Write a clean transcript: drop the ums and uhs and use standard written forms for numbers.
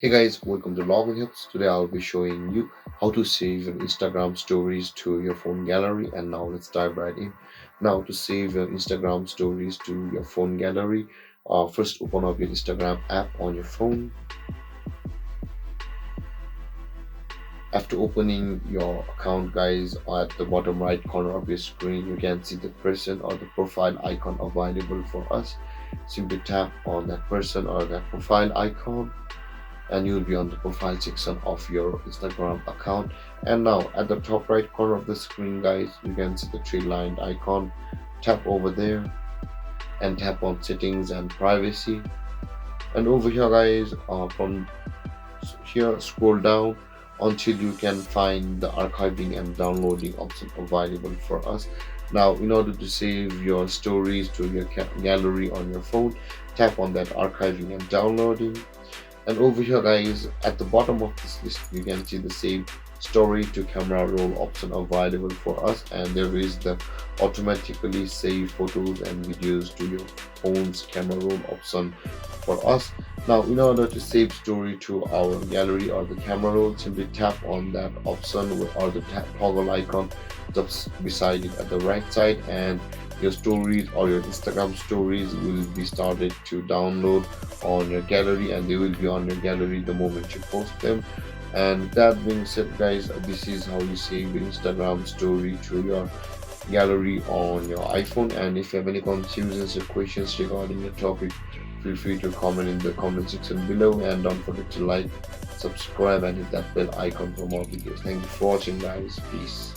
Hey guys, welcome to Login Hits. Today I'll be showing you how to save your Instagram stories to your phone gallery. And now let's dive right in. Now to save your Instagram stories to your phone gallery, first open up your Instagram app on your phone. After opening your account, guys, at the bottom right corner of your screen, you can see the person or the profile icon available for us. Simply tap on that person or that profile icon and you'll be on the profile section of your Instagram account. And now at the top right corner of the screen, guys, you can see the three lined icon. Tap over there and tap on settings and privacy. And over here, guys, from here, scroll down until you can find the archiving and downloading option available for us. Now, in order to save your stories to your gallery on your phone, tap on that archiving and downloading. And over here, guys, at the bottom of this list, you can see the save story to camera roll option available for us, and there is the automatically save photos and videos to your phone's camera roll option for us. Now, in order to save story to our gallery or the camera roll, simply tap on that option or the toggle icon just beside it at the right side, and your stories or your Instagram stories will be started to download on your gallery, and they will be on your gallery the moment you post them. And that being said, guys, this is how you save your Instagram story to your gallery on your iPhone. And if you have any confusions or questions regarding the topic, feel free to comment in the comment section below, and don't forget to like, subscribe, and hit that bell icon for more videos. Thank you for watching, guys. Peace.